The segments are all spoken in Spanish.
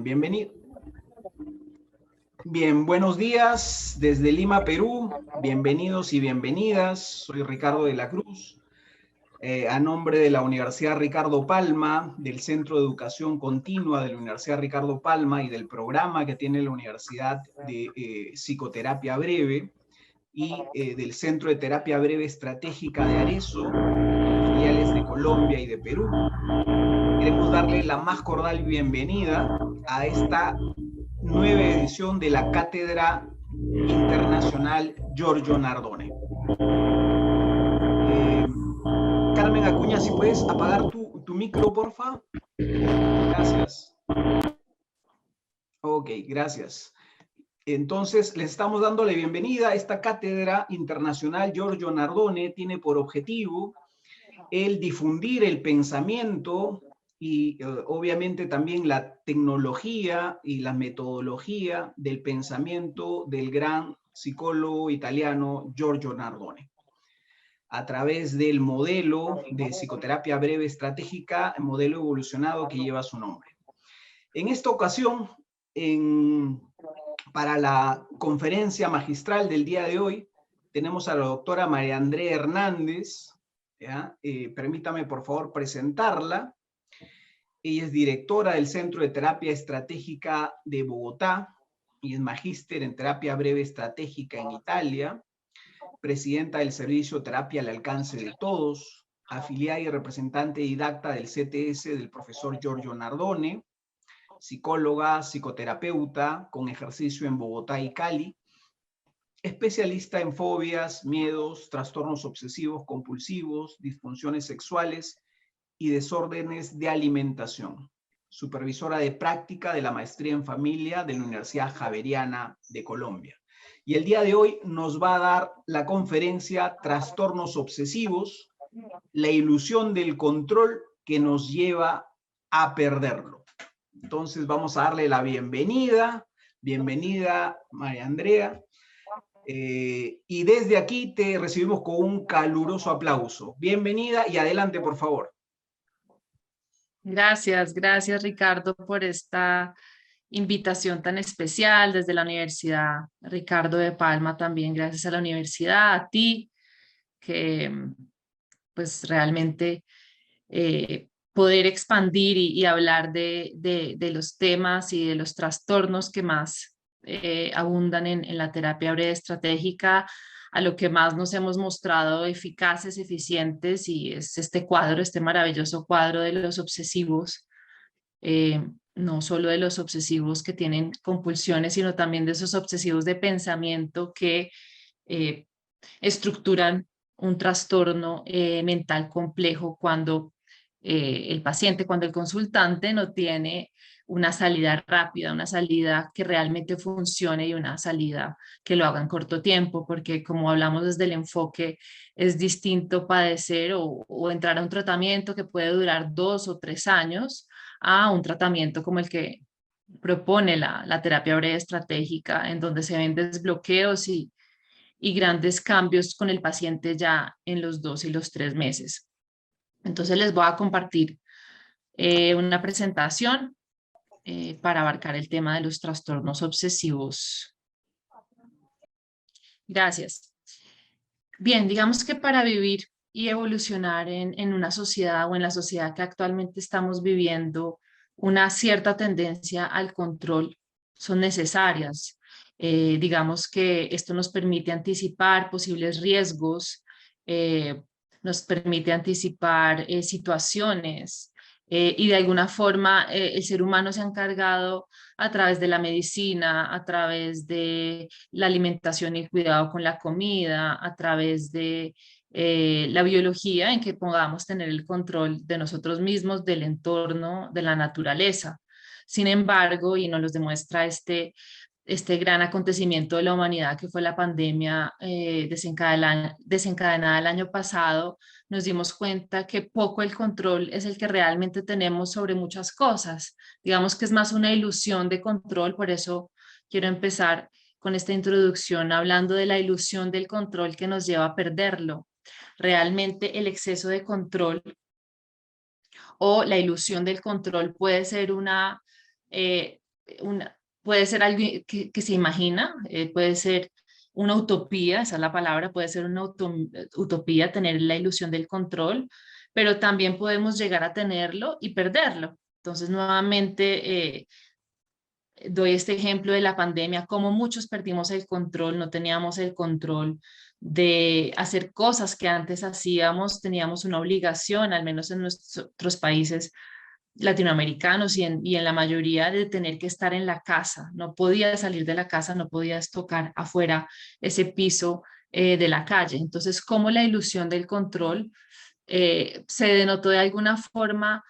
bienvenido. Bien, buenos días desde Lima, Perú. Bienvenidos y bienvenidas. Soy Ricardo de la Cruz. A nombre de la Universidad Ricardo Palma, del Centro de Educación Continua de la Universidad Ricardo Palma y del programa que tiene la Universidad de Psicoterapia Breve y del Centro de Terapia Breve Estratégica de Arezzo, filiales de Colombia y de Perú, queremos darle la más cordial bienvenida a esta nueva edición de la Cátedra Internacional Giorgio Nardone. Carmen Acuña, si puedes apagar tu micro, porfa. Gracias. Ok, gracias. Entonces, les estamos dando la bienvenida a esta Cátedra Internacional Giorgio Nardone. Tiene por objetivo el difundir el pensamiento y obviamente también la tecnología y la metodología del pensamiento del gran psicólogo italiano Giorgio Nardone, a través del modelo de psicoterapia breve estratégica, el modelo evolucionado que lleva su nombre. En esta ocasión, para la conferencia magistral del día de hoy, tenemos a la doctora María Andrea Hernández. Permítame por favor presentarla. Ella es directora del Centro de Terapia Estratégica de Bogotá y es magíster en terapia breve estratégica en Italia, presidenta del servicio Terapia al Alcance de Todos, afiliada y representante didacta del CTS del profesor Giorgio Nardone, psicóloga, psicoterapeuta con ejercicio en Bogotá y Cali, especialista en fobias, miedos, trastornos obsesivos compulsivos, disfunciones sexuales y desórdenes de alimentación. Supervisora de práctica de la maestría en familia de la Universidad Javeriana de Colombia. Y el día de hoy nos va a dar la conferencia Trastornos obsesivos, la ilusión del control que nos lleva a perderlo. Entonces vamos a darle la bienvenida. Bienvenida, María Andrea. Y desde aquí te recibimos con un caluroso aplauso. Bienvenida y adelante, por favor. Gracias Ricardo por esta invitación tan especial desde la Universidad Ricardo de Palma. También gracias a la universidad, a ti, que pues realmente poder expandir y hablar de los temas y de los trastornos que más abundan en la terapia breve estratégica, a lo que más nos hemos mostrado eficaces, eficientes, y es este cuadro, este maravilloso cuadro de los obsesivos, no solo de los obsesivos que tienen compulsiones, sino también de esos obsesivos de pensamiento que estructuran un trastorno mental complejo cuando el paciente, cuando el consultante no tiene una salida rápida, una salida que realmente funcione y una salida que lo haga en corto tiempo, porque como hablamos desde el enfoque, es distinto padecer o entrar a un tratamiento que puede durar 2 o 3 años a un tratamiento como el que propone la terapia breve estratégica, en donde se ven desbloqueos y grandes cambios con el paciente ya en los 2 y los 3 meses. Entonces les voy a compartir una presentación para abarcar el tema de los trastornos obsesivos. Gracias. Bien, digamos que para vivir y evolucionar en una sociedad o en la sociedad que actualmente estamos viviendo, una cierta tendencia al control son necesarias. Digamos que esto nos permite anticipar posibles riesgos, nos permite anticipar situaciones, y de alguna forma el ser humano se ha encargado a través de la medicina, a través de la alimentación y el cuidado con la comida, a través de la biología, en que podamos tener el control de nosotros mismos, del entorno, de la naturaleza. Sin embargo, y nos lo demuestra este gran acontecimiento de la humanidad que fue la pandemia desencadenada el año pasado, nos dimos cuenta que poco el control es el que realmente tenemos sobre muchas cosas. Digamos que es más una ilusión de control, por eso quiero empezar con esta introducción hablando de la ilusión del control que nos lleva a perderlo. Realmente el exceso de control o la ilusión del control puede ser puede ser algo que se imagina, puede ser una utopía, esa es la palabra, puede ser una utopía tener la ilusión del control, pero también podemos llegar a tenerlo y perderlo. Entonces, nuevamente, doy este ejemplo de la pandemia, como muchos perdimos el control, no teníamos el control de hacer cosas que antes hacíamos, teníamos una obligación, al menos en nuestros países latinoamericanos y en la mayoría, de tener que estar en la casa. No podías salir de la casa, no podías tocar afuera ese piso de la calle. Entonces, como la ilusión del control se denotó de alguna forma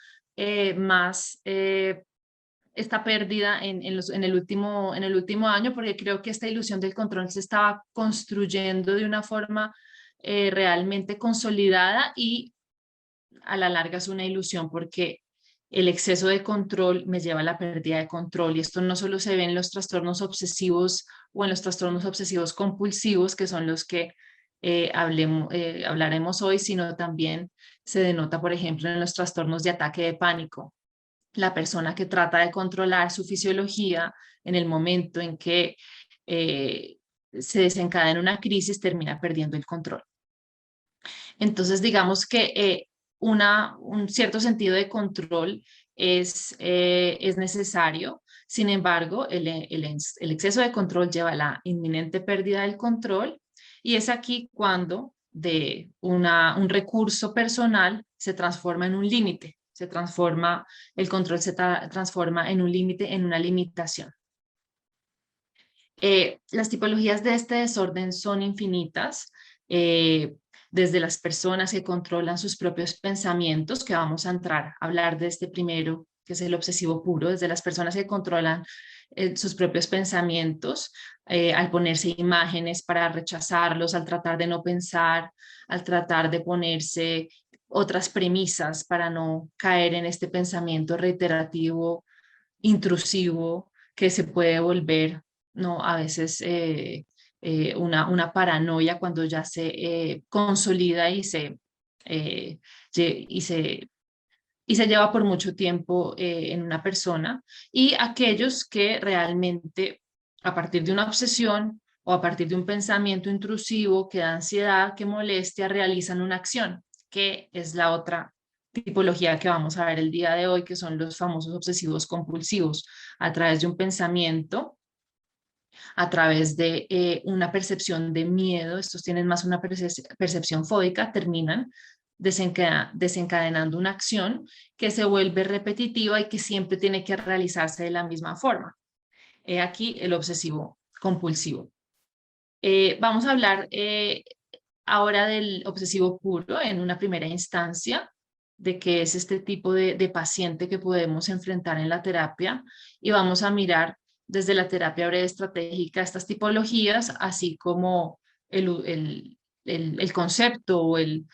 más esta pérdida en el último año, porque creo que esta ilusión del control se estaba construyendo de una forma realmente consolidada y a la larga es una ilusión porque el exceso de control me lleva a la pérdida de control y esto no solo se ve en los trastornos obsesivos o en los trastornos obsesivos compulsivos, que son los que hablaremos hoy, sino también se denota, por ejemplo, en los trastornos de ataque de pánico. La persona que trata de controlar su fisiología en el momento en que eh, se desencadena una crisis termina perdiendo el control. Entonces, digamos que un cierto sentido de control es necesario. Sin embargo, el exceso de control lleva a la inminente pérdida del control y es aquí cuando de un recurso personal se transforma en un límite, el control se transforma en un límite, en una limitación. Las tipologías de este desorden son infinitas, desde las personas que controlan sus propios pensamientos, que vamos a entrar a hablar de este primero, que es el obsesivo puro, desde las personas que controlan sus propios pensamientos, al ponerse imágenes para rechazarlos, al tratar de no pensar, al tratar de ponerse otras premisas para no caer en este pensamiento reiterativo, intrusivo, que se puede volver, ¿no? A veces una paranoia cuando ya se consolida eh, y se, y se lleva por mucho tiempo en una persona, y aquellos que realmente a partir de una obsesión o a partir de un pensamiento intrusivo que da ansiedad, que molestia, realizan una acción, que es la otra tipología que vamos a ver el día de hoy, que son los famosos obsesivos compulsivos, a través de un pensamiento, a través de una percepción de miedo. Estos tienen más una percepción fóbica, terminan desencadenando una acción que se vuelve repetitiva y que siempre tiene que realizarse de la misma forma. Aquí el obsesivo compulsivo. Vamos a hablar ahora del obsesivo puro en una primera instancia, de qué es este tipo de paciente que podemos enfrentar en la terapia, y vamos a mirar desde la terapia breve estratégica estas tipologías, así como el concepto o el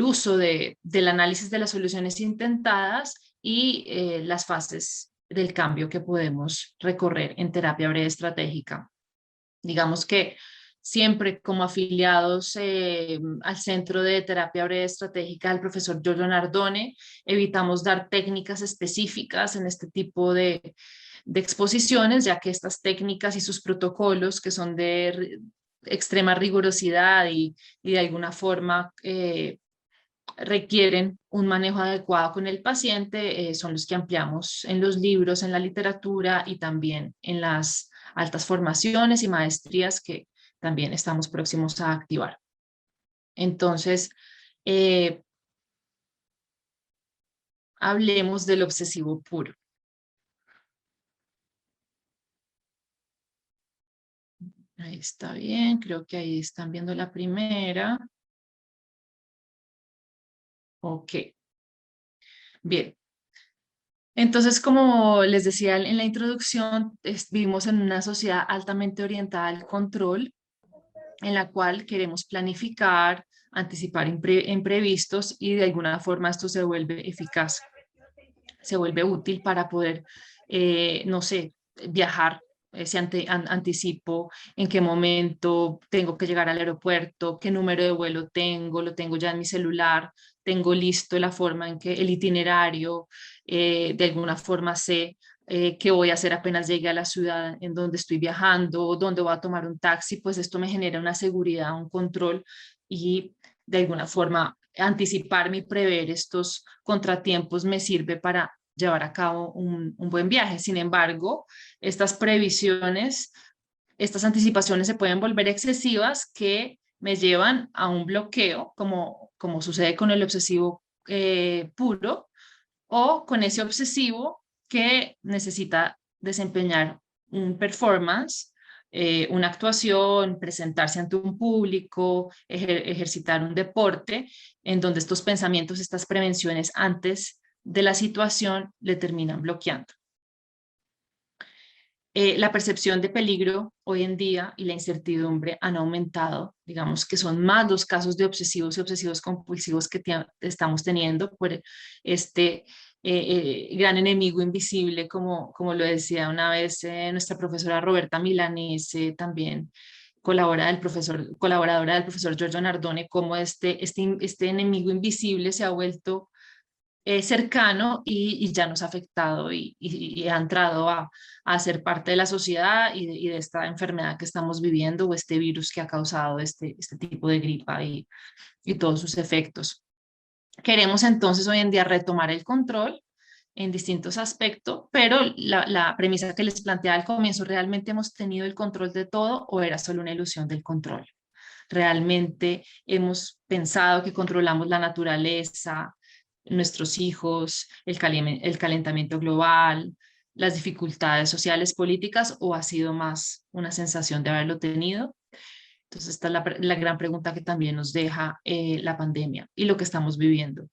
uso del análisis de las soluciones intentadas y las fases del cambio que podemos recorrer en terapia breve estratégica. Digamos que siempre como afiliados al Centro de Terapia Breve Estratégica del profesor Giorgio Nardone, evitamos dar técnicas específicas en este tipo de exposiciones, ya que estas técnicas y sus protocolos, que son de extrema rigurosidad y de alguna forma requieren un manejo adecuado con el paciente, son los que ampliamos en los libros, en la literatura y también en las altas formaciones y maestrías que también estamos próximos a activar. Entonces, hablemos del obsesivo puro. Ahí está bien, creo que ahí están viendo la primera. Ok, bien. Entonces, como les decía en la introducción, vivimos en una sociedad altamente orientada al control, en la cual queremos planificar, anticipar imprevistos y de alguna forma esto se vuelve eficaz, se vuelve útil para poder, no sé, viajar. Si anticipo en qué momento tengo que llegar al aeropuerto, qué número de vuelo tengo, lo tengo ya en mi celular, tengo listo la forma en que el itinerario, de alguna forma sé qué voy a hacer apenas llegue a la ciudad en donde estoy viajando, dónde voy a tomar un taxi, pues esto me genera una seguridad, un control y de alguna forma anticiparme y prever estos contratiempos me sirve para llevar a cabo un buen viaje. Sin embargo, estas previsiones, estas anticipaciones se pueden volver excesivas que me llevan a un bloqueo, como sucede con el obsesivo puro, o con ese obsesivo que necesita desempeñar un performance, una actuación, presentarse ante un público, ejercitar un deporte, en donde estos pensamientos, estas prevenciones antes de la situación le terminan bloqueando. La percepción de peligro hoy en día y la incertidumbre han aumentado. Digamos que son más los casos de obsesivos y obsesivos compulsivos que estamos teniendo por este gran enemigo invisible, como lo decía una vez nuestra profesora Roberta Milanese, también colaboradora del profesor Giorgio Nardone, como este enemigo invisible se ha vuelto cercano y ya nos ha afectado y ha entrado a ser parte de la sociedad y de esta enfermedad que estamos viviendo o este virus que ha causado este tipo de gripa y todos sus efectos. Queremos entonces hoy en día retomar el control en distintos aspectos, pero la premisa que les planteaba al comienzo, ¿realmente hemos tenido el control de todo o era solo una ilusión del control? ¿Realmente hemos pensado que controlamos la naturaleza, nuestros hijos, el calentamiento global, las dificultades sociales, políticas, o ha sido más una sensación de haberlo tenido? Entonces, esta es la gran pregunta que también nos deja la pandemia y lo que estamos viviendo.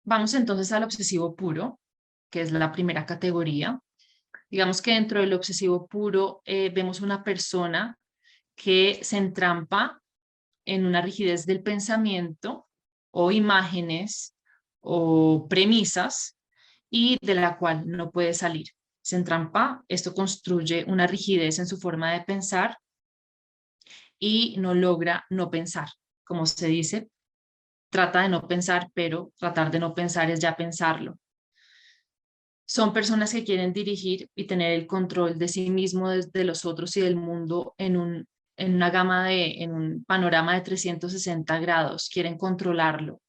Vamos entonces al obsesivo puro, que es la primera categoría. Digamos que dentro del obsesivo puro vemos una persona que se entrampa en una rigidez del pensamiento o imágenes o premisas y de la cual no puede salir. Se entrampa, esto construye una rigidez en su forma de pensar y no logra no pensar. Como se dice, trata de no pensar, pero tratar de no pensar es ya pensarlo. Son personas que quieren dirigir y tener el control de sí mismo, de los otros y del mundo en una en un panorama de 360 grados. Quieren controlarlo.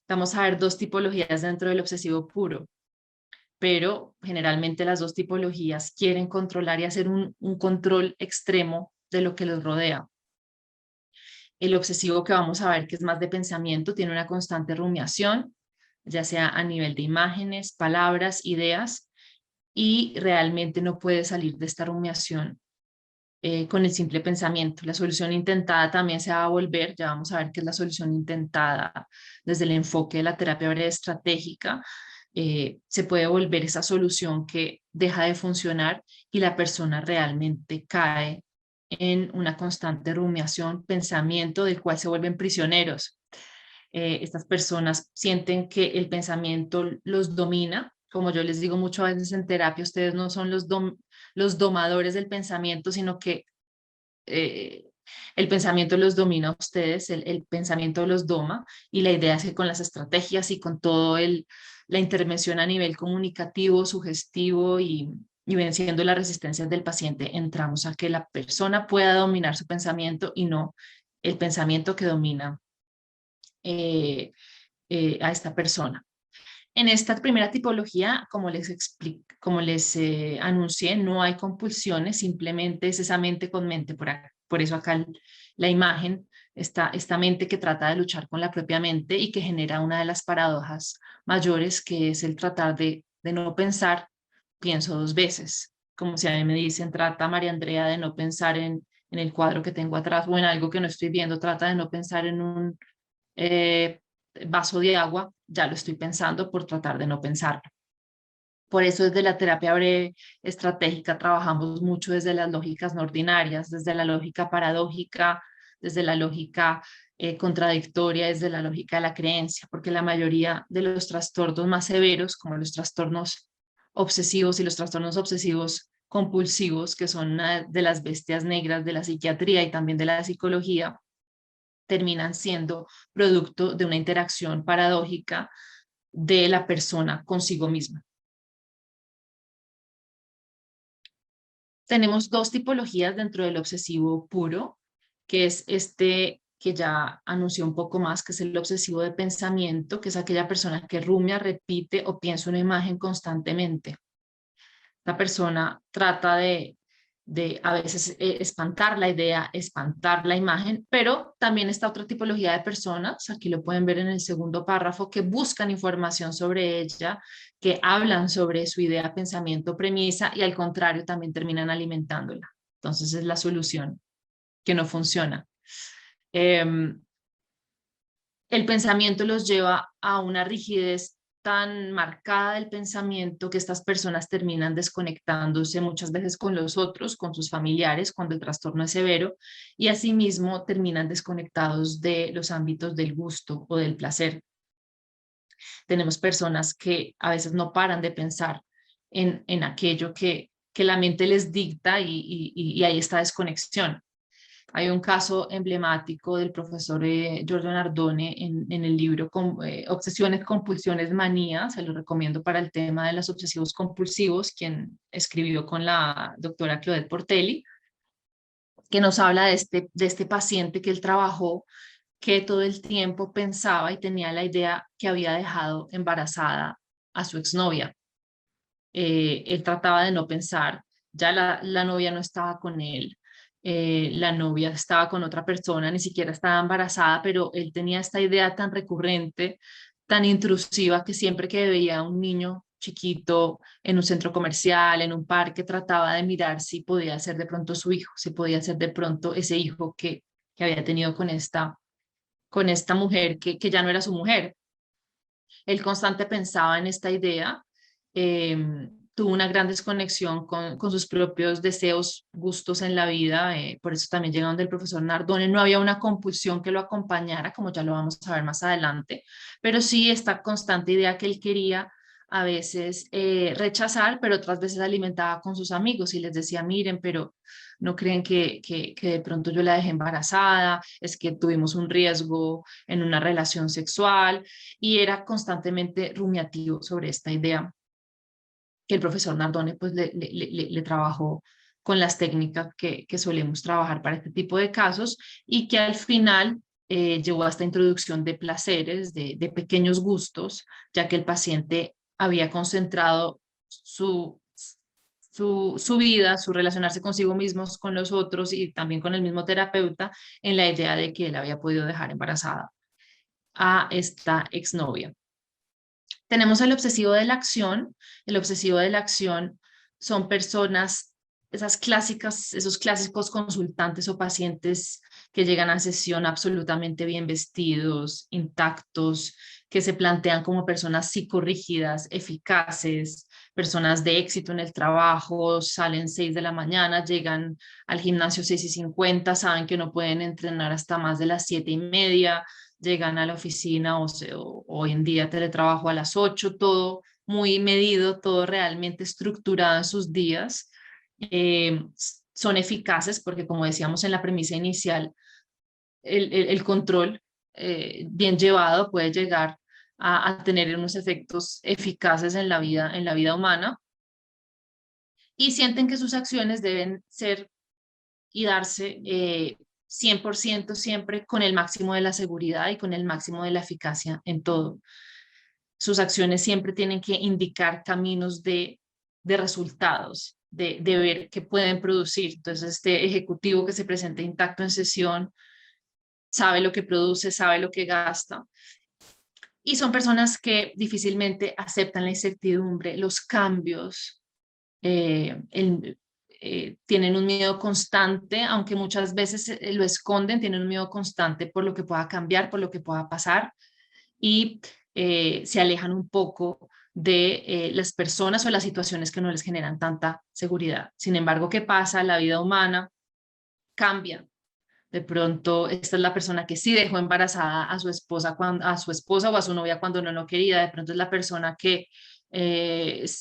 Vamos a ver dos tipologías dentro del obsesivo puro, pero generalmente las dos tipologías quieren controlar y hacer un control extremo de lo que los rodea. El obsesivo, que vamos a ver que es más de pensamiento, tiene una constante rumiación, ya sea a nivel de imágenes, palabras, ideas, y realmente no puede salir de esta rumiación con el simple pensamiento. La solución intentada también se va a volver, ya vamos a ver qué es la solución intentada desde el enfoque de la terapia breve estratégica, se puede volver esa solución que deja de funcionar y la persona realmente cae en una constante rumiación, pensamiento del cual se vuelven prisioneros. Estas personas sienten que el pensamiento los domina. Como yo les digo muchas veces en terapia, ustedes no son los domadores del pensamiento, sino que eh, el pensamiento los domina a ustedes, el pensamiento los doma, y la idea es que con las estrategias y con todo la intervención a nivel comunicativo, sugestivo y venciendo las resistencias del paciente, entramos a que la persona pueda dominar su pensamiento y no el pensamiento que domina eh, a esta persona. En esta primera tipología, como les anuncié, no hay compulsiones, simplemente es esa mente con mente. Por eso acá la imagen, esta mente que trata de luchar con la propia mente y que genera una de las paradojas mayores, que es el tratar de no pensar, pienso dos veces. Como si a mí me dicen, trata María Andrea de no pensar en el cuadro que tengo atrás o en algo que no estoy viendo, trata de no pensar en un eh, vaso de agua, ya lo estoy pensando por tratar de no pensarlo. Por eso desde la terapia breve estratégica trabajamos mucho desde las lógicas no ordinarias, desde la lógica paradójica, desde la lógica contradictoria, desde la lógica de la creencia, porque la mayoría de los trastornos más severos, como los trastornos obsesivos y los trastornos obsesivos compulsivos, que son una de las bestias negras de la psiquiatría y también de la psicología, terminan siendo producto de una interacción paradójica de la persona consigo misma. Tenemos dos tipologías dentro del obsesivo puro, que es este que ya anunció un poco más, que es el obsesivo de pensamiento, que es aquella persona que rumia, repite o piensa una imagen constantemente. La persona trata de a veces espantar la idea, espantar la imagen, pero también está otra tipología de personas, aquí lo pueden ver en el segundo párrafo, que buscan información sobre ella, que hablan sobre su idea, pensamiento, premisa y al contrario también terminan alimentándola. Entonces es la solución que no funciona. El pensamiento los lleva a una rigidez tan marcada del pensamiento que estas personas terminan desconectándose muchas veces con los otros, con sus familiares, cuando el trastorno es severo, y asimismo terminan desconectados de los ámbitos del gusto o del placer. Tenemos personas que a veces no paran de pensar en aquello que la mente les dicta y hay esta desconexión. Hay un caso emblemático del profesor Giorgio Nardone en el libro Obsesiones, Compulsiones, Manía, se lo recomiendo para el tema de los obsesivos compulsivos, quien escribió con la doctora Claudette Portelli, que nos habla de este paciente que él trabajó, que todo el tiempo pensaba y tenía la idea que había dejado embarazada a su exnovia. Él trataba de no pensar, ya la novia no estaba con él, la novia estaba con otra persona, ni siquiera estaba embarazada, pero él tenía esta idea tan recurrente, tan intrusiva, que siempre que veía a un niño chiquito en un centro comercial, en un parque, trataba de mirar si podía ser de pronto su hijo, si podía ser de pronto ese hijo que había tenido con esta mujer que ya no era su mujer. Él constante pensaba en esta idea, tuvo una gran desconexión con sus propios deseos, gustos en la vida, por eso también llegaron del profesor Nardone. No había una compulsión que lo acompañara, como ya lo vamos a ver más adelante, pero sí esta constante idea que él quería a veces rechazar, pero otras veces alimentaba con sus amigos y les decía, miren, pero no creen que de pronto yo la dejé embarazada, es que tuvimos un riesgo en una relación sexual, y era constantemente rumiativo sobre esta idea que el profesor Nardone pues le trabajó con las técnicas que solemos trabajar para este tipo de casos y que al final llevó a esta introducción de placeres, de pequeños gustos, ya que el paciente había concentrado su vida, su relacionarse consigo mismos, con los otros y también con el mismo terapeuta en la idea de que él había podido dejar embarazada a esta exnovia. Tenemos el obsesivo de la acción. El obsesivo de la acción son personas, esos clásicos consultantes o pacientes que llegan a sesión absolutamente bien vestidos, intactos, que se plantean como personas psicorrígidas, eficaces, personas de éxito en el trabajo, salen 6 de la mañana, llegan al gimnasio 6:50, saben que no pueden entrenar hasta más de las 7:30, llegan a la oficina o hoy en día teletrabajo a las 8, todo muy medido, todo realmente estructurado en sus días. Son eficaces porque, como decíamos en la premisa inicial, el control bien llevado puede llegar a tener unos efectos eficaces en la vida humana, y sienten que sus acciones deben ser y darse 100% siempre con el máximo de la seguridad y con el máximo de la eficacia en todo. Sus acciones siempre tienen que indicar caminos de resultados, de ver qué pueden producir. Entonces, este ejecutivo que se presenta intacto en sesión sabe lo que produce, sabe lo que gasta. Y son personas que difícilmente aceptan la incertidumbre, los cambios, tienen un miedo constante, aunque muchas veces lo esconden, tienen un miedo constante por lo que pueda cambiar, por lo que pueda pasar, y se alejan un poco de las personas o las situaciones que no les generan tanta seguridad. Sin embargo, ¿qué pasa? La vida humana cambia. De pronto, esta es la persona que sí dejó embarazada a su esposa, a su esposa o a su novia cuando no lo quería. De pronto es la persona que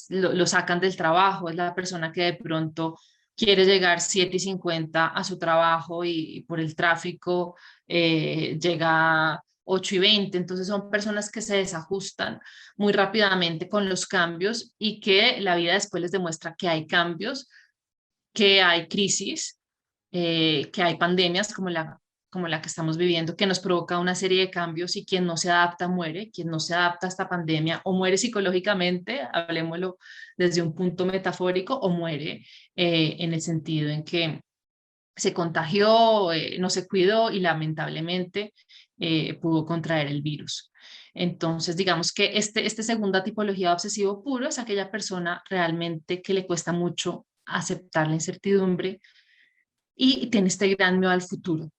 lo sacan del trabajo, es la persona que de pronto quiere llegar 7:50 a su trabajo y por el tráfico llega 8:20, entonces son personas que se desajustan muy rápidamente con los cambios y que la vida después les demuestra que hay cambios, que hay crisis, que hay pandemias como la que estamos viviendo, que nos provoca una serie de cambios y quien no se adapta muere, quien no se adapta a esta pandemia o muere psicológicamente, hablemoslo desde un punto metafórico, o muere en el sentido en que se contagió, no se cuidó y lamentablemente pudo contraer el virus. Entonces, digamos que este segunda tipología de obsesivo puro es aquella persona realmente que le cuesta mucho aceptar la incertidumbre y tiene este gran miedo al futuro.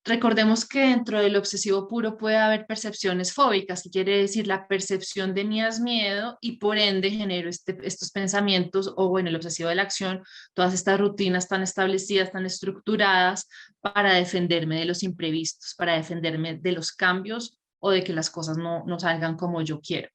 Recordemos que dentro del obsesivo puro puede haber percepciones fóbicas, que quiere decir la percepción de mí es miedo y por ende genero estos pensamientos, o bueno, el obsesivo de la acción, todas estas rutinas tan establecidas, tan estructuradas para defenderme de los imprevistos, para defenderme de los cambios o de que las cosas no salgan como yo quiero.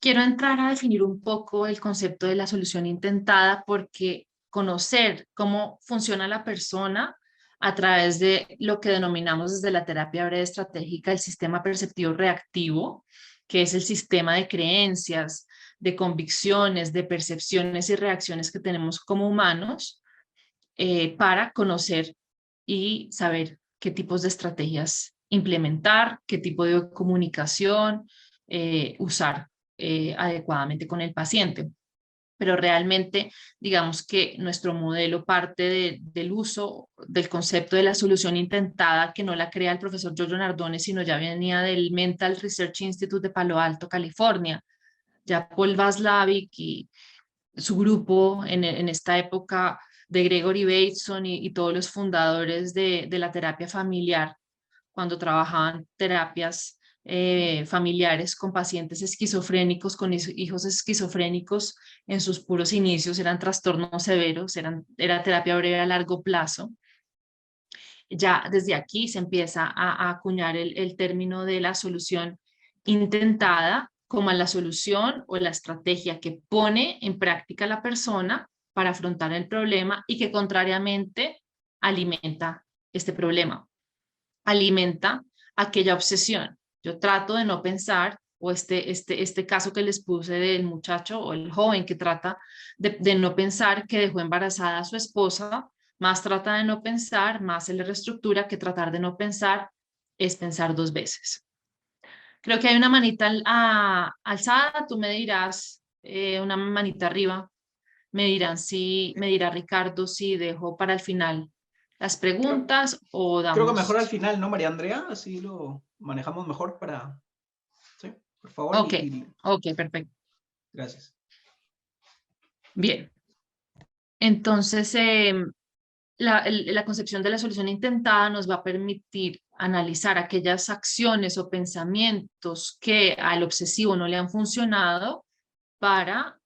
Quiero entrar a definir un poco el concepto de la solución intentada porque conocer cómo funciona la persona a través de lo que denominamos desde la terapia breve estratégica el sistema perceptivo reactivo, que es el sistema de creencias, de convicciones, de percepciones y reacciones que tenemos como humanos para conocer y saber qué tipos de estrategias implementar, qué tipo de comunicación usar adecuadamente con el paciente. Pero realmente, digamos que nuestro modelo parte del uso del concepto de la solución intentada, que no la crea el profesor Giorgio Nardone, sino ya venía del Mental Research Institute de Palo Alto, California. Ya Paul Václavic y su grupo en esta época de Gregory Bateson y todos los fundadores de la terapia familiar, cuando trabajaban terapias familiares con pacientes esquizofrénicos, con hijos esquizofrénicos en sus puros inicios, eran trastornos severos, era terapia breve a largo plazo. Ya desde aquí se empieza a acuñar el término de la solución intentada como la solución o la estrategia que pone en práctica la persona para afrontar el problema y que contrariamente alimenta este problema, alimenta aquella obsesión. Yo trato de no pensar, o este caso que les puse del muchacho o el joven que trata de no pensar que dejó embarazada a su esposa, más trata de no pensar, más se le reestructura que tratar de no pensar es pensar 2 veces. Creo que hay una manita alzada, tú me dirás, una manita arriba, me dirá Ricardo si dejo para el final las Creo, preguntas o creo que mejor al damos... final, ¿no, María Andrea? Así lo manejamos mejor para... Sí, por favor, Ok, ok, perfecto. gracias. Bien, entonces la concepción de la solución intentada nos va a permitir analizar aquellas acciones o pensamientos que al obsesivo no le han funcionado para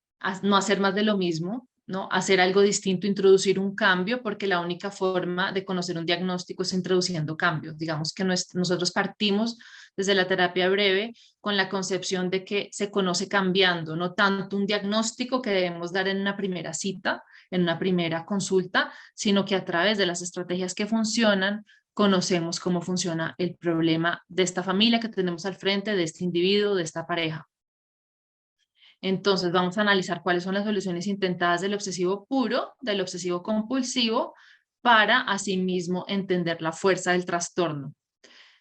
no hacer más de lo mismo, ¿no? Hacer algo distinto, introducir un cambio, porque la única forma de conocer un diagnóstico es introduciendo cambios. Digamos que nosotros partimos desde la terapia breve con la concepción de que se conoce cambiando, no tanto un diagnóstico que debemos dar en una primera cita, en una primera consulta, sino que a través de las estrategias que funcionan, conocemos cómo funciona el problema de esta familia que tenemos al frente, de este individuo, de esta pareja. Entonces vamos a analizar cuáles son las soluciones intentadas del obsesivo puro, del obsesivo compulsivo, para asimismo entender la fuerza del trastorno.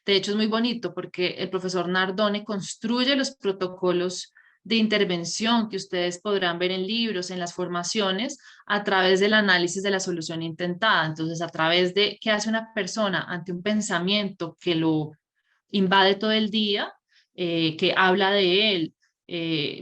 De hecho, es muy bonito porque el profesor Nardone construye los protocolos de intervención que ustedes podrán ver en libros, en las formaciones, a través del análisis de la solución intentada. Entonces, a través de qué hace una persona ante un pensamiento que lo invade todo el día, que habla de él,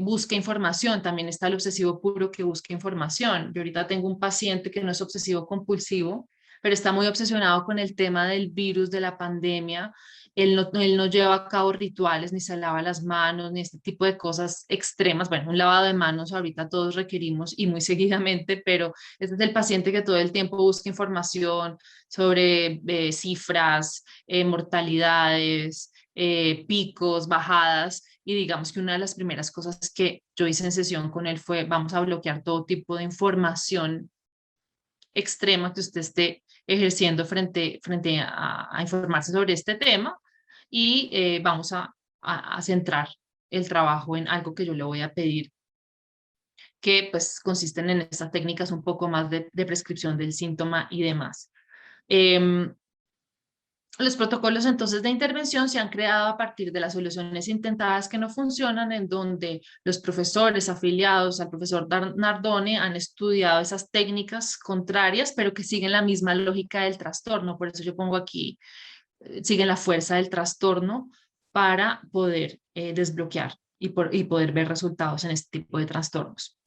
busca información, también está el obsesivo puro que busca información. Yo ahorita tengo un paciente que no es obsesivo compulsivo, pero está muy obsesionado con el tema del virus, de la pandemia. Él no lleva a cabo rituales, ni se lava las manos, ni este tipo de cosas extremas. Bueno, un lavado de manos ahorita todos requerimos y muy seguidamente, pero este es el paciente que todo el tiempo busca información sobre cifras, mortalidades, picos, bajadas, y digamos que una de las primeras cosas que yo hice en sesión con él fue, vamos a bloquear todo tipo de información extrema que usted esté ejerciendo frente a informarse sobre este tema y vamos a centrar el trabajo en algo que yo le voy a pedir, que pues consisten en estas técnicas un poco más de prescripción del síntoma y demás. Los protocolos entonces de intervención se han creado a partir de las soluciones intentadas que no funcionan, en donde los profesores afiliados al profesor Nardone han estudiado esas técnicas contrarias, pero que siguen la misma lógica del trastorno. Por eso yo pongo aquí, siguen la fuerza del trastorno para poder desbloquear y poder ver resultados en este tipo de trastornos.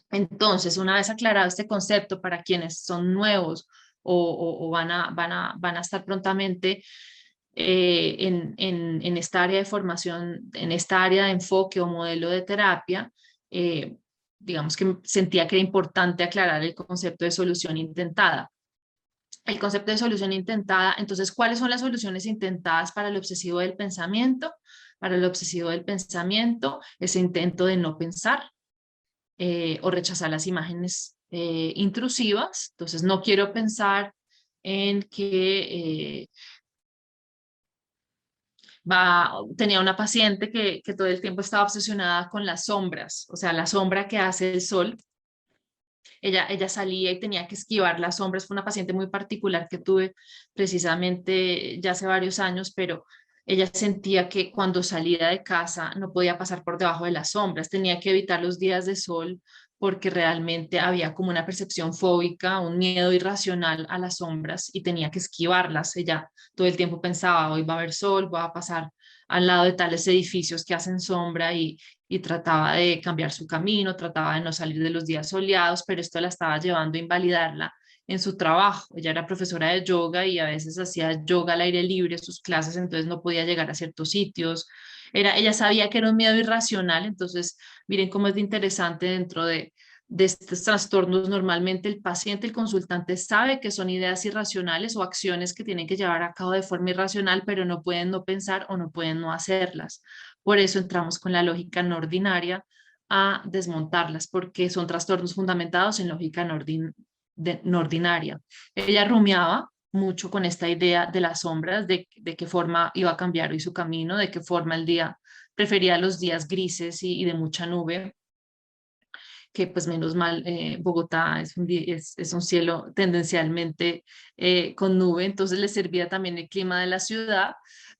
Entonces, una vez aclarado este concepto para quienes son nuevos o van a estar prontamente en esta área de formación, en esta área de enfoque o modelo de terapia, digamos que sentía que era importante aclarar el concepto de solución intentada. El concepto de solución intentada, entonces, ¿cuáles son las soluciones intentadas para el obsesivo del pensamiento? Para el obsesivo del pensamiento, ese intento de no pensar, o rechazar las imágenes intrusivas. Entonces, no quiero pensar en que tenía una paciente que todo el tiempo estaba obsesionada con las sombras, o sea, la sombra que hace el sol. Ella salía y tenía que esquivar las sombras. Fue una paciente muy particular que tuve precisamente ya hace varios años, pero ella sentía que cuando salía de casa no podía pasar por debajo de las sombras, tenía que evitar los días de sol porque realmente había como una percepción fóbica, un miedo irracional a las sombras y tenía que esquivarlas. Ella todo el tiempo pensaba, hoy va a haber sol, voy a pasar al lado de tales edificios que hacen sombra y trataba de cambiar su camino, trataba de no salir de los días soleados, pero esto la estaba llevando a invalidarla en su trabajo. Ella era profesora de yoga y a veces hacía yoga al aire libre, sus clases, entonces no podía llegar a ciertos sitios. Ella sabía que era un miedo irracional, entonces miren cómo es de interesante dentro de estos trastornos. Normalmente el paciente, el consultante sabe que son ideas irracionales o acciones que tienen que llevar a cabo de forma irracional, pero no pueden no pensar o no pueden no hacerlas. Por eso entramos con la lógica no ordinaria a desmontarlas, porque son trastornos fundamentados en lógica no ordinaria. Ella rumiaba mucho con esta idea de las sombras, de qué forma iba a cambiar hoy su camino, de qué forma el día, prefería los días grises y de mucha nube, que pues menos mal Bogotá es un cielo tendencialmente con nube, entonces le servía también el clima de la ciudad,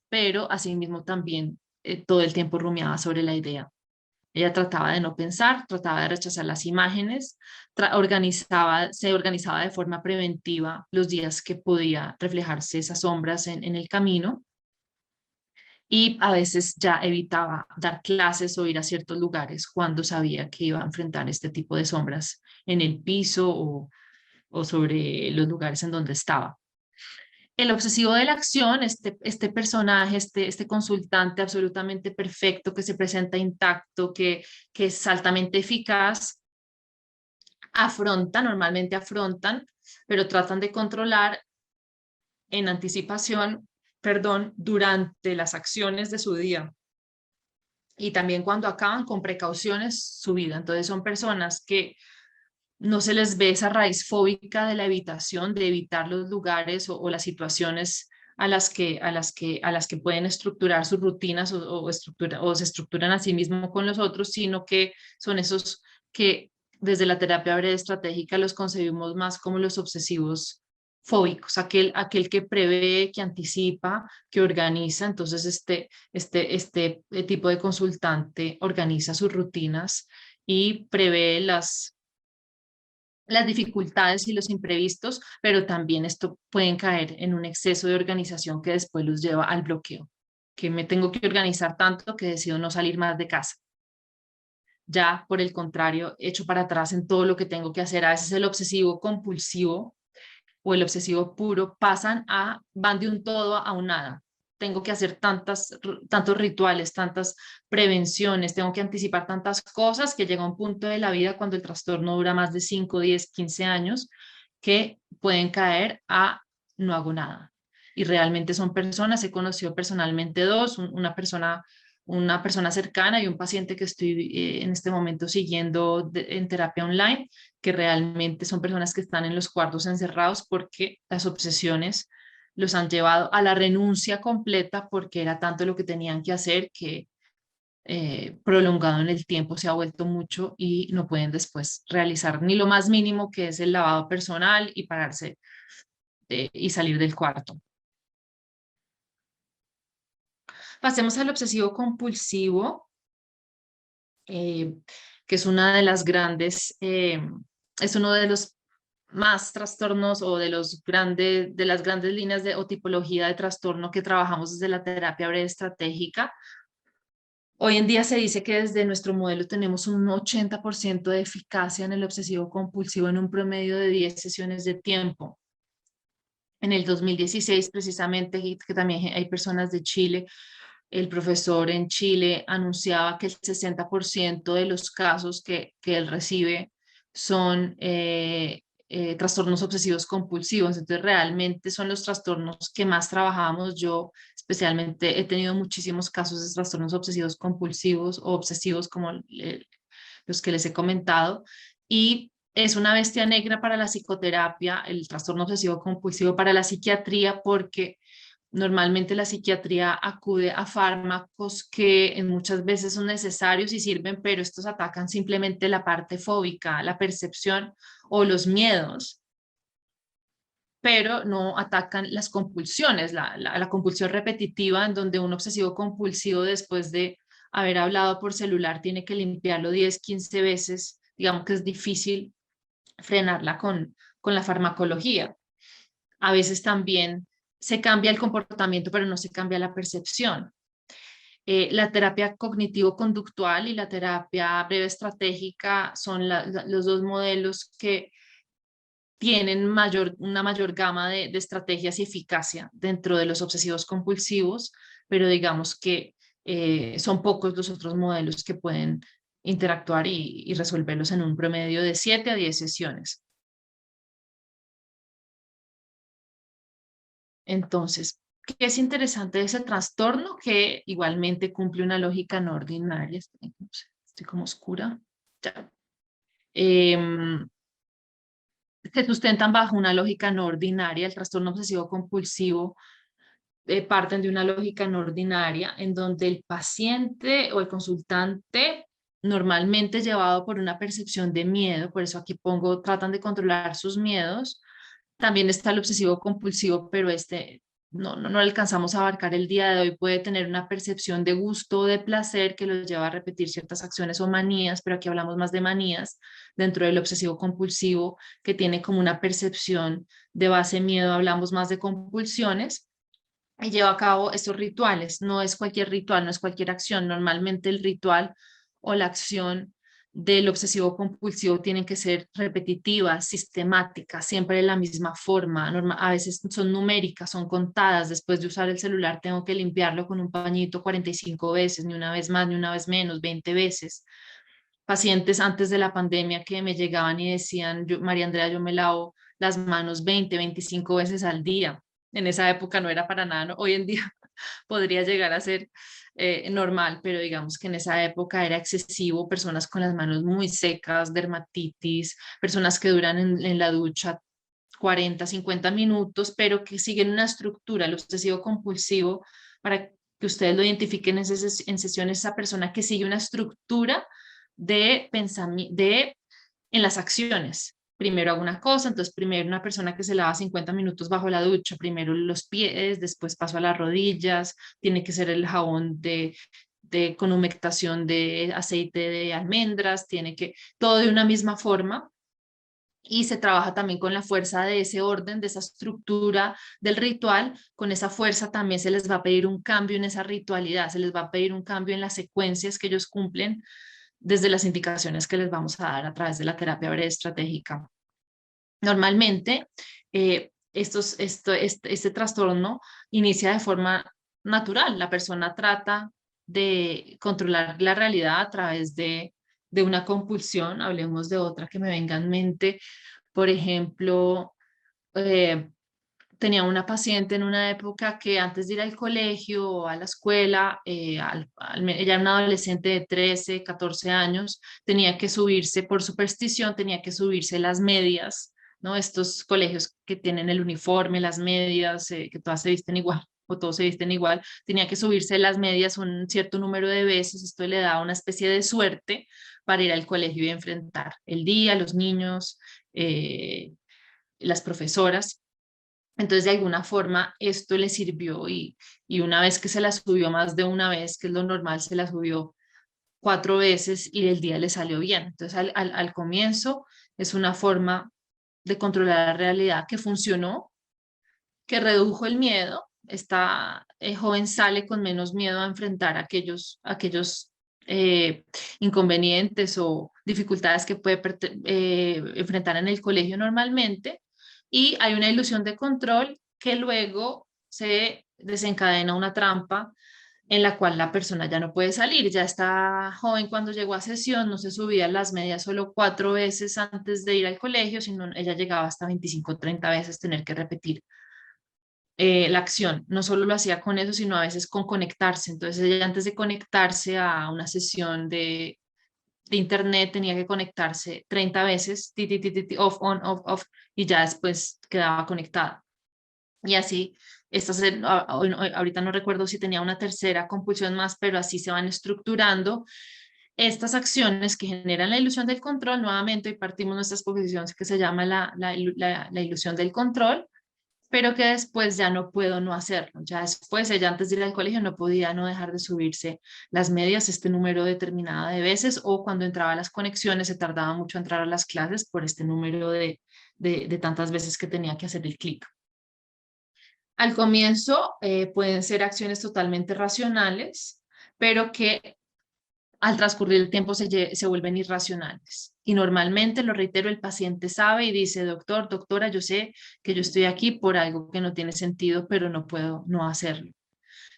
pero asimismo también todo el tiempo rumiaba sobre la idea. Ella trataba de no pensar, trataba de rechazar las imágenes, se organizaba de forma preventiva los días que podía reflejarse esas sombras en el camino, y a veces ya evitaba dar clases o ir a ciertos lugares cuando sabía que iba a enfrentar este tipo de sombras en el piso o sobre los lugares en donde estaba. El obsesivo de la acción, este personaje, este consultante absolutamente perfecto que se presenta intacto, que es altamente eficaz, normalmente afrontan, pero tratan de controlar en anticipación, perdón, durante las acciones de su día y también cuando acaban con precauciones su vida. Entonces son personas que no se les ve esa raíz fóbica de la evitación, de evitar los lugares o las situaciones a las que pueden estructurar sus rutinas o se estructuran a sí mismos con los otros, sino que son esos que desde la terapia breve estratégica los concebimos más como los obsesivos fóbicos, aquel que prevé, que anticipa, que organiza. Entonces este tipo de consultante organiza sus rutinas y prevé las dificultades y los imprevistos, pero también esto pueden caer en un exceso de organización que después los lleva al bloqueo, que me tengo que organizar tanto que decido no salir más de casa. Ya, por el contrario, echo para atrás en todo lo que tengo que hacer. A veces el obsesivo compulsivo o el obsesivo puro van de un todo a un nada. Tengo que hacer tantos rituales, tantas prevenciones, tengo que anticipar tantas cosas que llega un punto de la vida cuando el trastorno dura más de 5, 10, 15 años que pueden caer a no hago nada. Y realmente son personas, he conocido personalmente dos, una persona una persona cercana y un paciente que estoy en este momento siguiendo en terapia online, que realmente son personas que están en los cuartos encerrados porque las obsesiones los han llevado a la renuncia completa porque era tanto lo que tenían que hacer que prolongado en el tiempo se ha vuelto mucho y no pueden después realizar ni lo más mínimo que es el lavado personal y pararse y salir del cuarto. Pasemos al obsesivo compulsivo, que es una de las grandes, es uno de los más trastornos o de las grandes líneas o tipología de trastorno que trabajamos desde la terapia breve estratégica. Hoy en día se dice que desde nuestro modelo tenemos un 80% de eficacia en el obsesivo compulsivo en un promedio de 10 sesiones de tiempo. En el 2016, precisamente, que también hay personas de Chile, el profesor en Chile anunciaba que el 60% de los casos que él recibe son trastornos obsesivos compulsivos. Entonces, realmente son los trastornos que más trabajamos. Yo especialmente he tenido muchísimos casos de trastornos obsesivos compulsivos o obsesivos como los que les he comentado. Y es una bestia negra para la psicoterapia, el trastorno obsesivo compulsivo para la psiquiatría, porque normalmente la psiquiatría acude a fármacos que en muchas veces son necesarios y sirven, pero estos atacan simplemente la parte fóbica, la percepción o los miedos, pero no atacan las compulsiones, la compulsión repetitiva en donde un obsesivo compulsivo después de haber hablado por celular tiene que limpiarlo 10, 15 veces, digamos que es difícil frenarla con la farmacología. A veces también se cambia el comportamiento, pero no se cambia la percepción. La terapia cognitivo-conductual y la terapia breve estratégica son los dos modelos que tienen una mayor gama de estrategias y eficacia dentro de los obsesivos compulsivos, pero digamos que son pocos los otros modelos que pueden interactuar y resolverlos en un promedio de 7 a 10 sesiones. Entonces, ¿qué es interesante de ese trastorno? Que igualmente cumple una lógica no ordinaria. No sé, estoy como oscura. Ya. Se sustentan bajo una lógica no ordinaria. El trastorno obsesivo compulsivo parten de una lógica no ordinaria en donde el paciente o el consultante normalmente llevado por una percepción de miedo, por eso aquí pongo, tratan de controlar sus miedos. También está el obsesivo compulsivo, pero no alcanzamos a abarcar el día de hoy. Puede tener una percepción de gusto o de placer que los lleva a repetir ciertas acciones o manías, pero aquí hablamos más de manías dentro del obsesivo compulsivo, que tiene como una percepción de base miedo, hablamos más de compulsiones y lleva a cabo estos rituales. No es cualquier ritual, no es cualquier acción. Normalmente el ritual o la acción del obsesivo compulsivo tienen que ser repetitivas, sistemáticas, siempre de la misma forma. A veces son numéricas, son contadas. Después de usar el celular tengo que limpiarlo con un pañito 45 veces, ni una vez más, ni una vez menos, 20 veces. Pacientes antes de la pandemia que me llegaban y decían, María Andrea, yo me lavo las manos 20, 25 veces al día. En esa época no era para nada, ¿no? Hoy en día podría llegar a ser normal, pero digamos que en esa época era excesivo, personas con las manos muy secas, dermatitis, personas que duran en la ducha 40, 50 minutos, pero que siguen una estructura, el obsesivo compulsivo, para que ustedes lo identifiquen en sesiones, esa persona que sigue una estructura de pensamiento, en las acciones. Primero hago una cosa, entonces primero una persona que se lava 50 minutos bajo la ducha, primero los pies, después paso a las rodillas, tiene que ser el jabón con humectación de aceite de almendras, tiene que, todo de una misma forma. Y se trabaja también con la fuerza de ese orden, de esa estructura del ritual. Con esa fuerza también se les va a pedir un cambio en esa ritualidad, se les va a pedir un cambio en las secuencias que ellos cumplen desde las indicaciones que les vamos a dar a través de la terapia breve estratégica. Normalmente, este trastorno inicia de forma natural. La persona trata de controlar la realidad a través de una compulsión. Hablemos de otra que me venga en mente. Por ejemplo, tenía una paciente en una época que antes de ir al colegio o a la escuela, ella era una adolescente de 13, 14 años, tenía que subirse, por superstición, tenía que subirse las medias, ¿no? Estos colegios que tienen el uniforme, las medias, que todas se visten igual o todos se visten igual, tenía que subirse las medias un cierto número de veces, esto le daba una especie de suerte para ir al colegio y enfrentar el día, los niños, las profesoras. Entonces, de alguna forma, esto le sirvió y una vez que se la subió más de una vez, que es lo normal, se la subió 4 veces y el día le salió bien. Entonces, al comienzo es una forma de controlar la realidad que funcionó, que redujo el miedo. Esta joven sale con menos miedo a enfrentar aquellos inconvenientes o dificultades que puede enfrentar en el colegio normalmente, y hay una ilusión de control que luego se desencadena una trampa en la cual la persona ya no puede salir. Ya está joven, cuando llegó a sesión no se subía las medias solo 4 veces antes de ir al colegio, sino ella llegaba hasta 25 o 30 veces tener que repetir la acción. No solo lo hacía con eso, sino a veces con conectarse. Entonces ella, antes de conectarse a una sesión de internet, tenía que conectarse 30 veces, ti, ti, ti, ti, off, on, off, off, y ya después quedaba conectada. Y así, ahorita no recuerdo si tenía una tercera compulsión más, pero así se van estructurando estas acciones que generan la ilusión del control. Nuevamente, hoy partimos nuestra exposición que se llama la ilusión del control, pero que después ya no puedo no hacerlo. Ya después, ella antes de ir al colegio no podía no dejar de subirse las medias este número determinado de veces, o cuando entraba a las conexiones se tardaba mucho en entrar a las clases por este número de tantas veces que tenía que hacer el clic. Al comienzo pueden ser acciones totalmente racionales, pero que al transcurrir el tiempo se vuelven irracionales. Y normalmente, lo reitero, el paciente sabe y dice: doctor, doctora, yo sé que yo estoy aquí por algo que no tiene sentido, pero no puedo no hacerlo.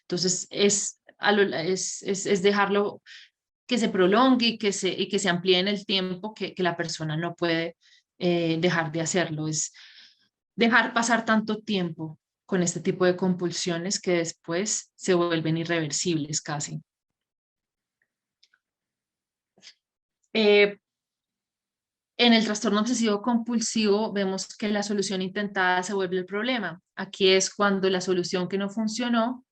Entonces, es dejarlo que se prolongue y que se amplíe en el tiempo, que la persona no puede dejar de hacerlo. Es dejar pasar tanto tiempo con este tipo de compulsiones que después se vuelven irreversibles casi. En el trastorno obsesivo compulsivo vemos que la solución intentada se vuelve el problema. Aquí es cuando la solución que no funcionó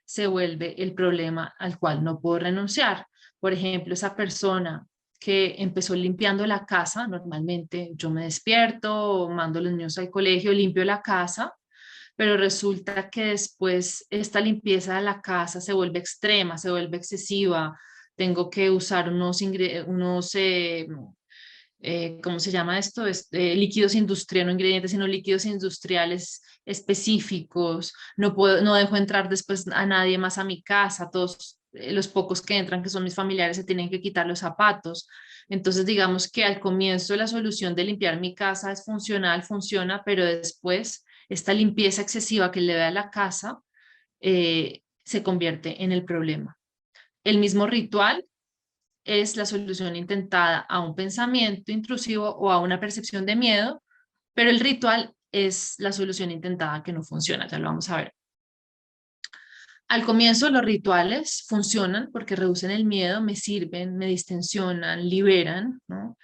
se vuelve el problema al cual no puedo renunciar. Por ejemplo, esa persona que empezó limpiando la casa, normalmente yo me despierto, mando a los niños al colegio, limpio la casa, pero resulta que después esta limpieza de la casa se vuelve extrema, se vuelve excesiva. Tengo que usar ¿cómo se llama esto? Líquidos industriales, no ingredientes, sino líquidos industriales específicos. No dejo entrar después a nadie más a mi casa. Todos los pocos que entran, que son mis familiares, se tienen que quitar los zapatos. Entonces, digamos que al comienzo la solución de limpiar mi casa es funcional, funciona, pero después esta limpieza excesiva que le da a la casa se convierte en el problema. El mismo ritual es la solución intentada a un pensamiento intrusivo o a una percepción de miedo, pero el ritual es la solución intentada que no funciona. Ya lo vamos a ver. Al comienzo los rituales funcionan porque reducen el miedo, me sirven, me distensionan, liberan, ¿no?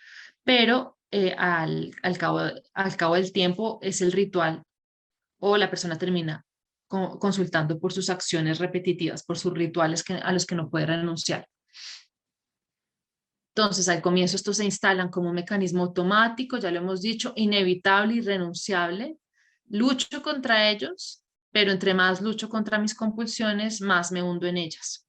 Pero al cabo del tiempo es el ritual, o la persona termina consultando por sus acciones repetitivas, por sus rituales a los que no puede renunciar. Entonces, al comienzo estos se instalan como un mecanismo automático, ya lo hemos dicho, inevitable, irrenunciable. Lucho contra ellos, pero entre más lucho contra mis compulsiones, más me hundo en ellas.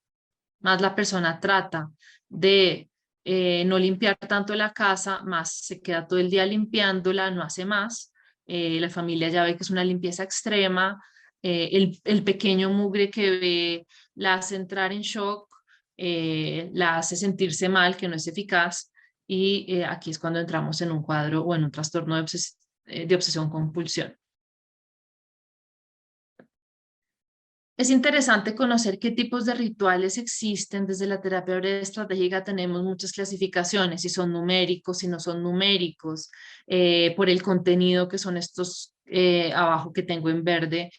Más la persona trata de no limpiar tanto la casa, más se queda todo el día limpiándola, no hace más. La familia ya ve que es una limpieza extrema. El pequeño mugre que ve la hace entrar en shock, la hace sentirse mal, que no es eficaz, y aquí es cuando entramos en un cuadro o en un trastorno de obsesión-compulsión. Es interesante conocer qué tipos de rituales existen. Desde la terapia breve estratégica tenemos muchas clasificaciones, si son numéricos, si no son numéricos, por el contenido que son estos abajo que tengo en verde,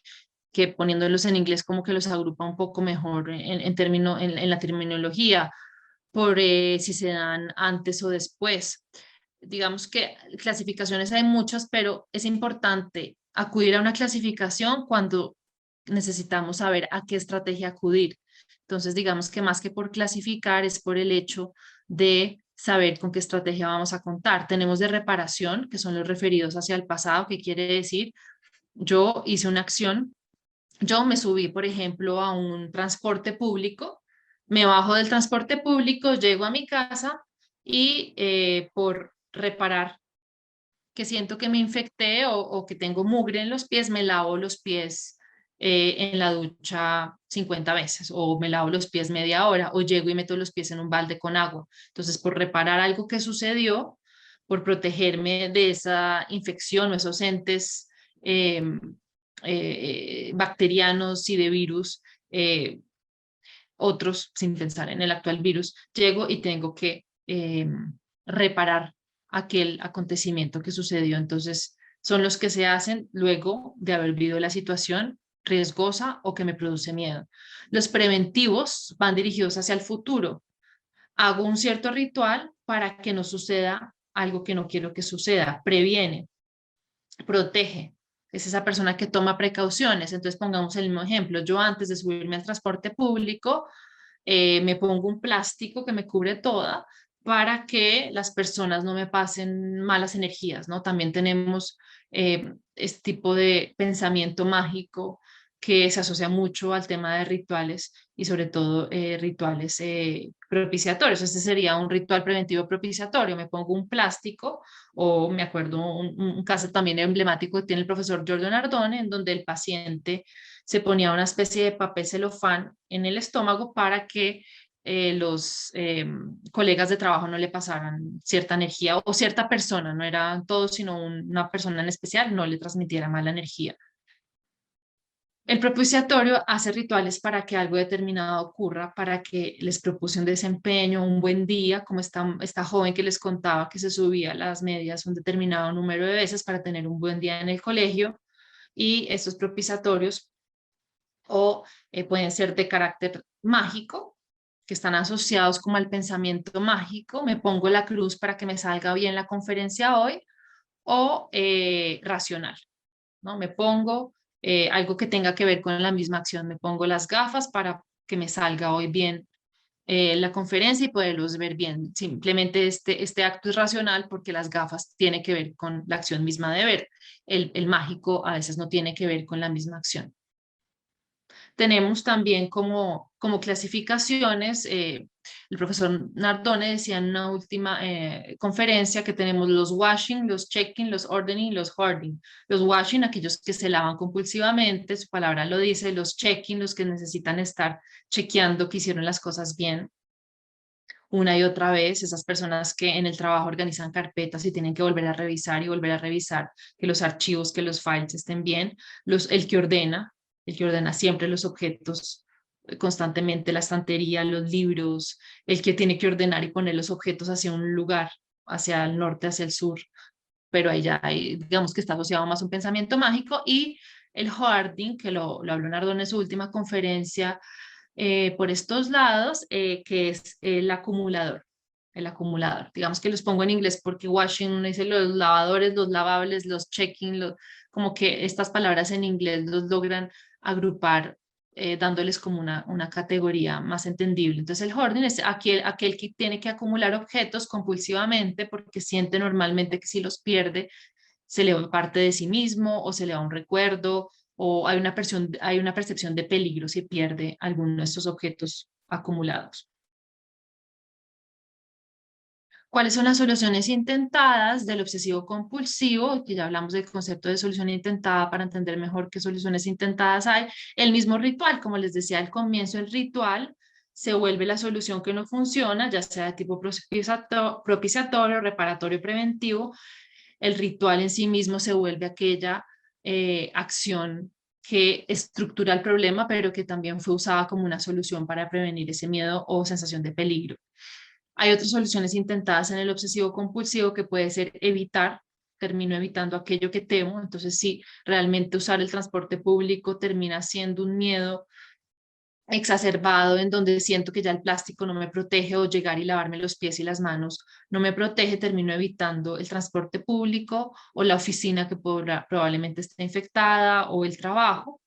que poniéndolos en inglés como que los agrupa un poco mejor en la terminología, por si se dan antes o después. Digamos que clasificaciones hay muchas, pero es importante acudir a una clasificación cuando necesitamos saber a qué estrategia acudir. Entonces, digamos que más que por clasificar es por el hecho de saber con qué estrategia vamos a contar. Tenemos de reparación, que son los referidos hacia el pasado, que quiere decir, yo hice una acción, yo me subí, por ejemplo, a un transporte público, me bajo del transporte público, llego a mi casa y por reparar que siento que me infecté o que tengo mugre en los pies, me lavo los pies en la ducha 50 veces o me lavo los pies media hora o llego y meto los pies en un balde con agua. Entonces, por reparar algo que sucedió, por protegerme de esa infección o esos entes eh, bacterianos y de virus, otros sin pensar en el actual virus, llego y tengo que reparar aquel acontecimiento que sucedió. Entonces, son los que se hacen luego de haber vivido la situación riesgosa o que me produce miedo. Los preventivos van dirigidos hacia el futuro. Hago un cierto ritual para que no suceda algo que no quiero que suceda. Previene, protege. Es esa persona que toma precauciones. Entonces, pongamos el mismo ejemplo. Yo antes de subirme al transporte público, me pongo un plástico que me cubre toda para que las personas no me pasen malas energías, ¿no? También tenemos este tipo de pensamiento mágico que se asocia mucho al tema de rituales y sobre todo rituales propiciatorios. Este sería un ritual preventivo propiciatorio. Me pongo un plástico o me acuerdo un caso también emblemático que tiene el profesor Giorgio Nardone, en donde el paciente se ponía una especie de papel celofán en el estómago para que los colegas de trabajo no le pasaran cierta energía o cierta persona, no eran todos, sino una persona en especial, no le transmitiera mala energía. El propiciatorio hace rituales para que algo determinado ocurra, para que les propuse un desempeño, un buen día, como esta joven que les contaba que se subía a las medias un determinado número de veces para tener un buen día en el colegio. Y estos propiciatorios o pueden ser de carácter mágico, que están asociados como al pensamiento mágico, me pongo la cruz para que me salga bien la conferencia hoy, o racional, ¿no? Me pongo algo que tenga que ver con la misma acción, me pongo las gafas para que me salga hoy bien la conferencia y poderlos ver bien. Simplemente este acto es racional porque las gafas tienen que ver con la acción misma de ver. El mágico a veces no tiene que ver con la misma acción. Tenemos también como clasificaciones, el profesor Nardone decía en una última conferencia que tenemos los washing, los checking, los ordering, los hoarding. Los washing, aquellos que se lavan compulsivamente, su palabra lo dice, los checking, los que necesitan estar chequeando que hicieron las cosas bien una y otra vez, esas personas que en el trabajo organizan carpetas y tienen que volver a revisar y volver a revisar que los archivos, que los files estén bien, el que ordena siempre los objetos constantemente, la estantería, los libros, el que tiene que ordenar y poner los objetos hacia un lugar, hacia el norte, hacia el sur, pero ahí ya digamos que está asociado más a un pensamiento mágico y el hoarding, que lo habló Nardone en su última conferencia, por estos lados, que es el acumulador. El acumulador. Digamos que los pongo en inglés porque washing, uno dice los lavadores, los lavables, los checking, como que estas palabras en inglés los logran agrupar, dándoles como una categoría más entendible. Entonces el hoarding es aquel que tiene que acumular objetos compulsivamente porque siente normalmente que si los pierde se le va parte de sí mismo o se le va un recuerdo o hay una percepción de peligro si pierde alguno de estos objetos acumulados. ¿Cuáles son las soluciones intentadas del obsesivo compulsivo? Que ya hablamos del concepto de solución intentada para entender mejor qué soluciones intentadas hay. El mismo ritual, como les decía al comienzo, el ritual se vuelve la solución que no funciona, ya sea de tipo propiciatorio, reparatorio, preventivo. El ritual en sí mismo se vuelve aquella acción que estructura el problema, pero que también fue usada como una solución para prevenir ese miedo o sensación de peligro. Hay otras soluciones intentadas en el obsesivo compulsivo que puede ser evitar termino evitando aquello que temo. Entonces, sí, realmente usar el transporte público termina siendo un miedo exacerbado en donde siento que ya el plástico no me protege, o llegar y lavarme los pies y las manos no me protege, termino evitando el transporte público o la oficina que probablemente esté infectada, o el trabajo.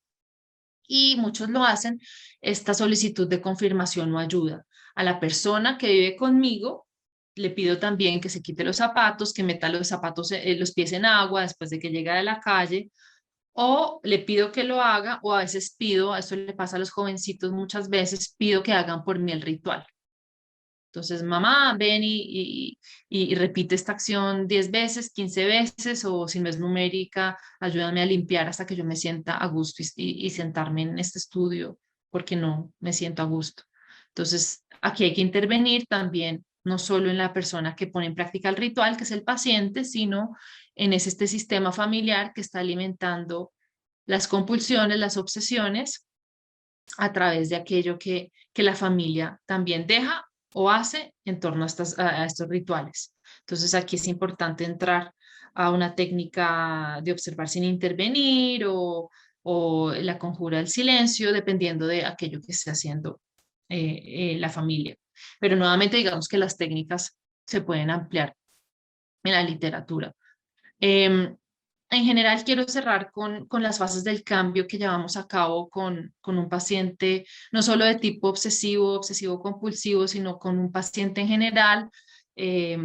Y muchos lo hacen. Esta solicitud de confirmación no ayuda. A la persona que vive conmigo le pido también que se quite los zapatos, que meta los zapatos, los pies en agua después de que llega de la calle, o le pido que lo haga, o a veces pido, a eso le pasa a los jovencitos muchas veces, pido que hagan por mí el ritual. Entonces, mamá, ven y repite esta acción 10 veces, 15 veces, o si no es numérica, ayúdame a limpiar hasta que yo me sienta a gusto y sentarme en este estudio, porque no me siento a gusto. Entonces, aquí hay que intervenir también, no solo en la persona que pone en práctica el ritual, que es el paciente, sino en este sistema familiar que está alimentando las compulsiones, las obsesiones, a través de aquello que la familia también deja o hace en torno a estos rituales. Entonces aquí es importante entrar a una técnica de observar sin intervenir, o la conjura del silencio, dependiendo de aquello que esté haciendo la familia. Pero nuevamente digamos que las técnicas se pueden ampliar en la literatura. En general, quiero cerrar con las fases del cambio que llevamos a cabo con un paciente, no solo de tipo obsesivo, obsesivo-compulsivo, sino con un paciente en general. Eh,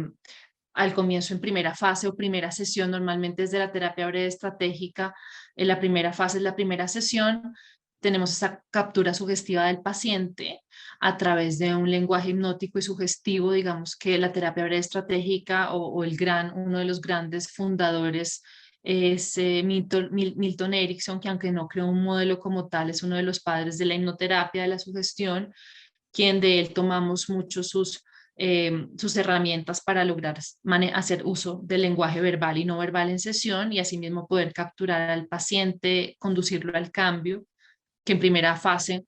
Al comienzo, en primera fase o primera sesión, normalmente desde la terapia breve estratégica, en la primera fase es la primera sesión, tenemos esa captura sugestiva del paciente a través de un lenguaje hipnótico y sugestivo. Digamos que la terapia breve estratégica, o uno de los grandes fundadores es Milton Erickson, que aunque no creó un modelo como tal, es uno de los padres de la hipnoterapia, de la sugestión, quien de él tomamos mucho sus herramientas para lograr hacer uso del lenguaje verbal y no verbal en sesión, y asimismo poder capturar al paciente, conducirlo al cambio, que en primera fase,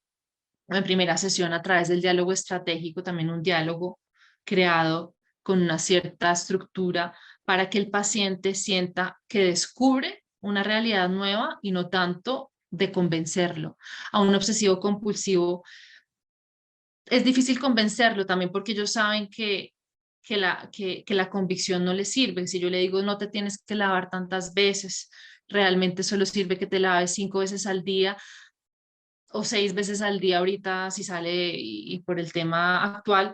en primera sesión, a través del diálogo estratégico, también un diálogo creado con una cierta estructura para que el paciente sienta que descubre una realidad nueva y no tanto de convencerlo. A un obsesivo compulsivo es difícil convencerlo también, porque ellos saben que la convicción no les sirve. Si yo le digo no te tienes que lavar tantas veces, realmente solo sirve que te laves 5 veces al día o 6 veces al día ahorita si sale, y por el tema actual,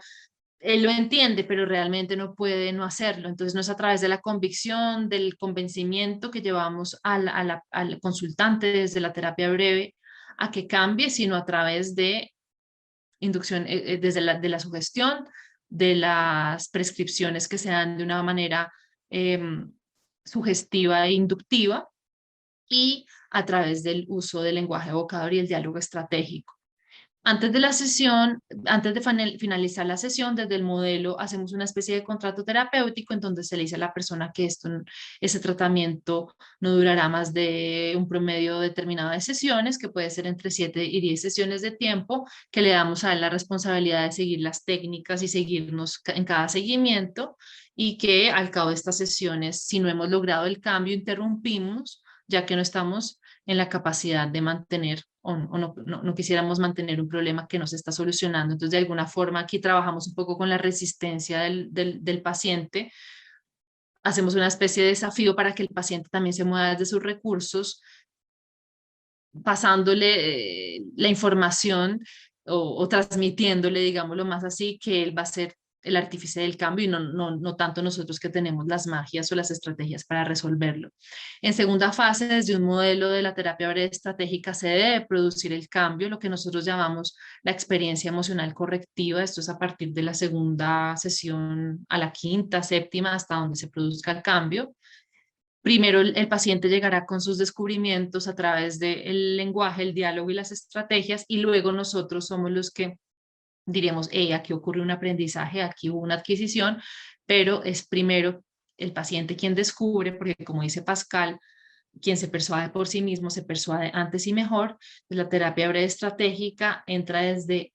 él lo entiende, pero realmente no puede no hacerlo. Entonces no es a través de la convicción, del convencimiento que llevamos al consultante desde la terapia breve a que cambie, sino a través de inducción, desde de la sugestión, de las prescripciones que se dan de una manera eh, sugestiva e inductiva, y a través del uso del lenguaje evocador y el diálogo estratégico. Antes de la sesión, antes de finalizar la sesión, desde el modelo hacemos una especie de contrato terapéutico en donde se le dice a la persona que ese tratamiento no durará más de un promedio determinado de sesiones, que puede ser entre 7 y 10 sesiones de tiempo, que le damos a él la responsabilidad de seguir las técnicas y seguirnos en cada seguimiento, y que al cabo de estas sesiones, si no hemos logrado el cambio, interrumpimos, ya que no estamos en la capacidad de mantener, o no quisiéramos mantener un problema que no se está solucionando. Entonces, de alguna forma, aquí trabajamos un poco con la resistencia del paciente. Hacemos una especie de desafío para que el paciente también se mueva desde sus recursos, pasándole la información, o transmitiéndole, digámoslo más así, que él va a ser el artífice del cambio y no tanto nosotros, que tenemos las magias o las estrategias para resolverlo. En segunda fase, desde un modelo de la terapia breve estratégica, se debe producir el cambio, lo que nosotros llamamos la experiencia emocional correctiva. Esto es a partir de la segunda sesión a la quinta, séptima, hasta donde se produzca el cambio. Primero el paciente llegará con sus descubrimientos a través del lenguaje, el diálogo y las estrategias, y luego nosotros somos los que diremos, hey, aquí ocurre un aprendizaje, aquí hubo una adquisición, pero es primero el paciente quien descubre, porque como dice Pascal, quien se persuade por sí mismo se persuade antes y mejor. Pues la terapia breve estratégica entra desde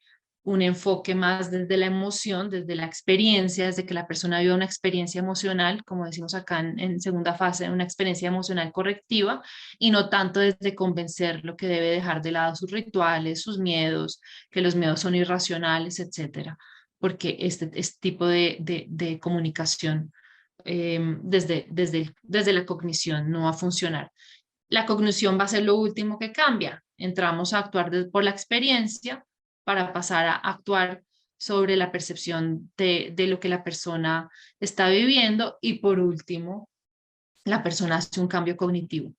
un enfoque más desde la emoción, desde la experiencia, desde que la persona viva una experiencia emocional, como decimos acá en segunda fase, una experiencia emocional correctiva, y no tanto desde convencer lo que debe dejar de lado sus rituales, sus miedos, que los miedos son irracionales, etcétera, porque este tipo de comunicación desde la cognición no va a funcionar. La cognición va a ser lo último que cambia. Entramos a actuar por la experiencia para pasar a actuar sobre la percepción de lo que la persona está viviendo y por último, la persona hace un cambio cognitivo.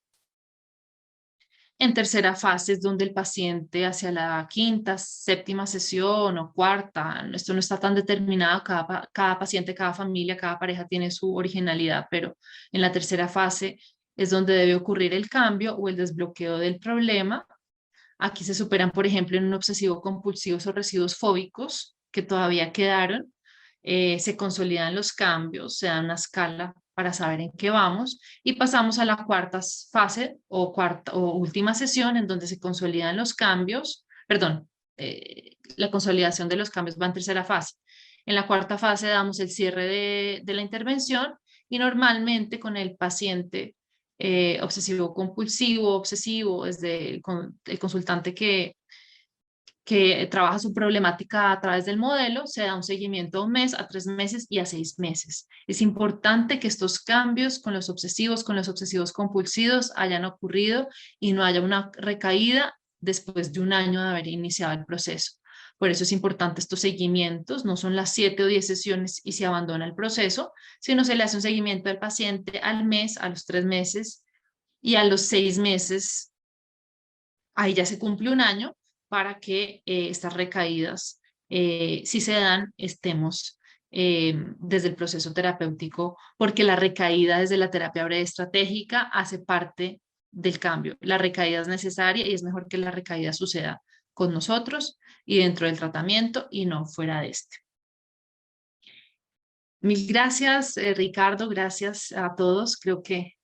En tercera fase es donde el paciente hacia la quinta, séptima sesión o cuarta, esto no está tan determinado, cada paciente, cada familia, cada pareja tiene su originalidad, pero en la tercera fase es donde debe ocurrir el cambio o el desbloqueo del problema. Aquí se superan, por ejemplo, en un obsesivo compulsivos o residuos fóbicos que todavía quedaron, se consolidan los cambios, se da una escala para saber en qué vamos y pasamos a la cuarta fase o última sesión en donde se consolidan los cambios, perdón, la consolidación de los cambios va en tercera fase. En la cuarta fase damos el cierre de la intervención y normalmente con el paciente obsesivo compulsivo, obsesivo, desde el consultante que trabaja su problemática a través del modelo, se da un seguimiento a 1 mes, a 3 meses y a 6 meses. Es importante que estos cambios con los obsesivos compulsivos hayan ocurrido y no haya una recaída después de 1 año de haber iniciado el proceso. Por eso es importante estos seguimientos, no son las 7 o 10 sesiones y se abandona el proceso, sino se le hace un seguimiento al paciente al mes, a los 3 meses y a los 6 meses, ahí ya se cumple 1 año para que estas recaídas, si se dan, estemos desde el proceso terapéutico, porque la recaída desde la terapia breve estratégica hace parte del cambio. La recaída es necesaria y es mejor que la recaída suceda con nosotros y dentro del tratamiento y no fuera de este. Mil gracias, Ricardo, gracias a todos. Creo que